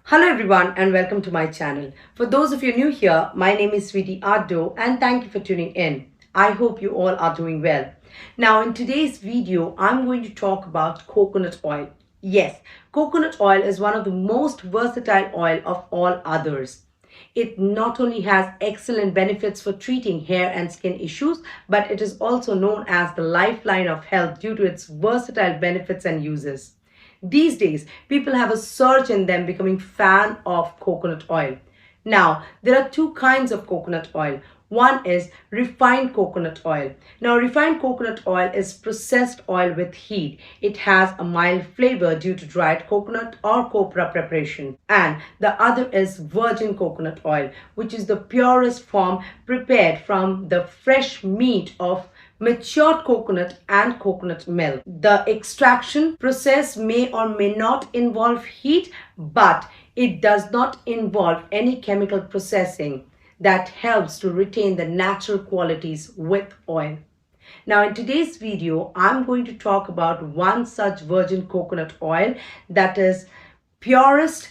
Hello everyone and welcome to my channel. For those of you new here, my name is Sweetie Addo and thank you for tuning in. I hope you all are doing well. Now in today's video, I'm going to talk about coconut oil. Yes, coconut oil is one of the most versatile oil of all others. It not only has excellent benefits for treating hair and skin issues, but it is also known as the lifeline of health due to its versatile benefits and uses. These days, people have a surge in them becoming fan of coconut oil. Now, there are two kinds of coconut oil. One is refined coconut oil. Now, refined coconut oil is processed oil with heat. It has a mild flavor due to dried coconut or copra preparation. And the other is virgin coconut oil, which is the purest form prepared from the fresh meat of matured coconut and coconut milk. The extraction process may or may not involve heat, but it does not involve any chemical processing that helps to retain the natural qualities with oil. Now in today's video, I'm going to talk about one such virgin coconut oil that is purest,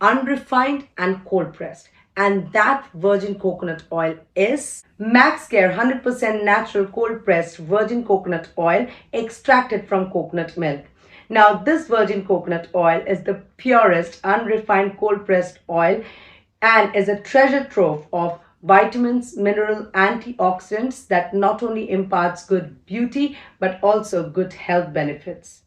unrefined and cold pressed. And that virgin coconut oil is Maxcare 100% natural cold pressed virgin coconut oil extracted from coconut milk. Now this virgin coconut oil is the purest unrefined cold pressed oil and is a treasure trove of vitamins, mineral, antioxidants that not only imparts good beauty but also good health benefits.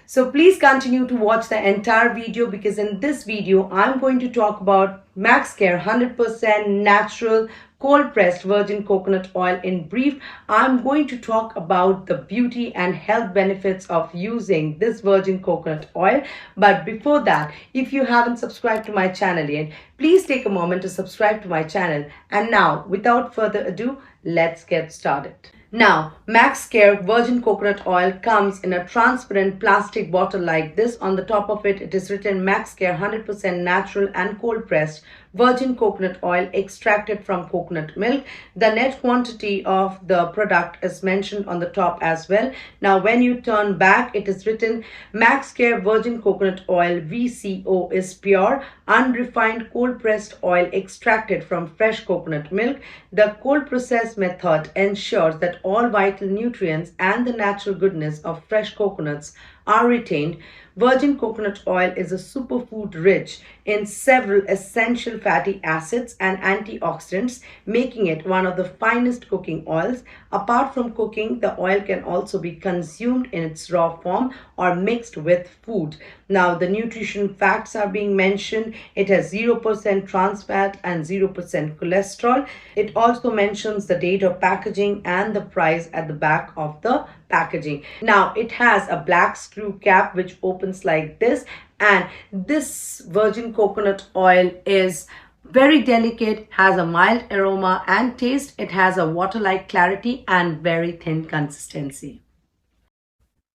So please continue to watch the entire video because in this video I'm going to talk about Maxcare 100% natural cold pressed virgin coconut oil. In brief, I'm going to talk about the beauty and health benefits of using this virgin coconut oil. But before that, if you haven't subscribed to my channel yet, please take a moment to subscribe to my channel. And now, without further ado, let's get started. Now, Maxcare Virgin Coconut Oil comes in a transparent plastic bottle like this. On the top of it, it is written Maxcare 100% natural and cold pressed virgin coconut oil extracted from coconut milk. The net quantity of the product is mentioned on the top as well. Now, when you turn back, it is written Maxcare Virgin Coconut Oil VCO is pure, unrefined cold pressed oil extracted from fresh coconut milk. The cold process method ensures that all vital nutrients and the natural goodness of fresh coconuts are retained. Virgin coconut oil is a superfood rich in several essential fatty acids and antioxidants, making it one of the finest cooking oils. Apart from cooking, the oil can also be consumed in its raw form or mixed with food. Now, the nutrition facts are being mentioned. It has 0% trans fat and 0% cholesterol. It also mentions the date of packaging and the price at the back of the packaging. Now, it has a black screw cap which opens like this, and this virgin coconut oil is very delicate, has a mild aroma and taste. It has a water-like clarity and very thin consistency.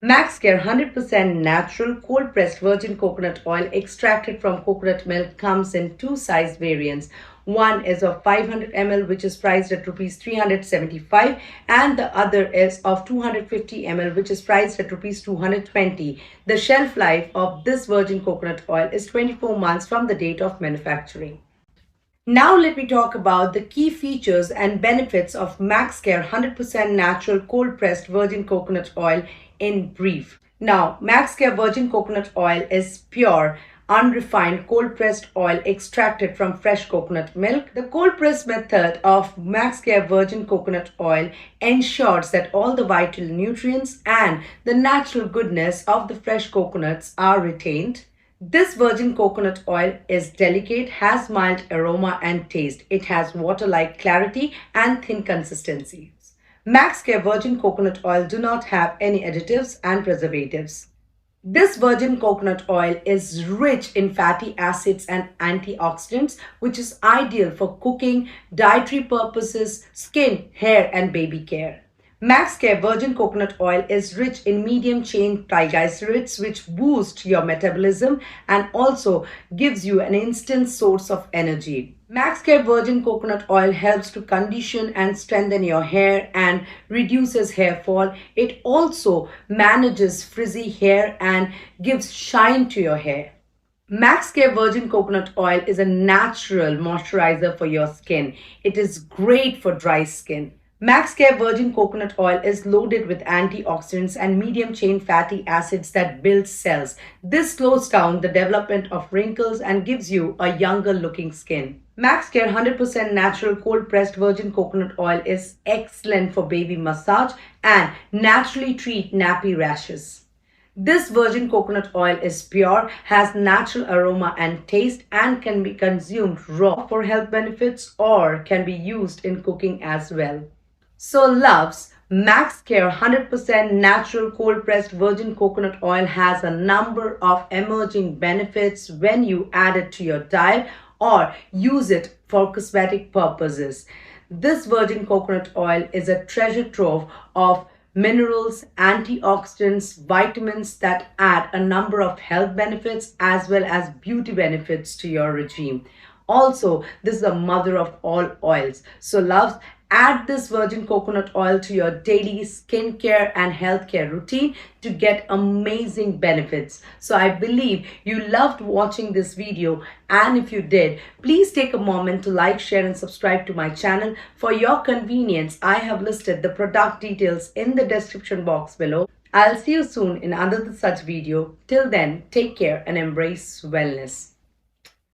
Maxcare 100% natural cold pressed virgin coconut oil extracted from coconut milk comes in two size variants. One is of 500 ml which is priced at rupees 375 and the other is of 250 ml which is priced at rupees 220. The shelf life of this virgin coconut oil is 24 months from the date of manufacturing. Now let me talk about the key features and benefits of Maxcare 100% natural cold pressed virgin coconut oil in brief. Now, Maxcare Virgin Coconut Oil is pure, unrefined cold pressed oil extracted from fresh coconut milk. The cold press method of Maxcare Virgin Coconut Oil ensures that all the vital nutrients and the natural goodness of the fresh coconuts are retained. This virgin coconut oil is delicate, has mild aroma and taste. It has water-like clarity and thin consistency. Maxcare Virgin Coconut Oil do not have any additives and preservatives. This virgin coconut oil is rich in fatty acids and antioxidants, which is ideal for cooking, dietary purposes, skin, hair, and baby care. Maxcare Virgin Coconut Oil is rich in medium chain triglycerides which boost your metabolism and also gives you an instant source of energy. Maxcare Virgin Coconut Oil helps to condition and strengthen your hair and reduces hair fall. It also manages frizzy hair and gives shine to your hair. Maxcare Virgin Coconut Oil is a natural moisturizer for your skin. It is great for dry skin. Maxcare Virgin Coconut Oil is loaded with antioxidants and medium chain fatty acids that build cells. This slows down the development of wrinkles and gives you a younger looking skin. Maxcare 100% natural cold pressed virgin coconut oil is excellent for baby massage and naturally treat nappy rashes. This virgin coconut oil is pure, has natural aroma and taste, and can be consumed raw for health benefits or can be used in cooking as well. So, loves, Maxcare 100% natural cold pressed virgin coconut oil has a number of emerging benefits when you add it to your diet or use it for cosmetic purposes. This virgin coconut oil is a treasure trove of minerals, antioxidants, vitamins that add a number of health benefits as well as beauty benefits to your regime. Also, this is the mother of all oils. So, loves, add this virgin coconut oil to your daily skincare and healthcare routine to get amazing benefits. So I believe you loved watching this video, and if you did, please take a moment to like, share and subscribe to my channel. For your convenience, I have listed the product details in the description box below. I'll see you soon in another such video. Till then, take care and embrace wellness.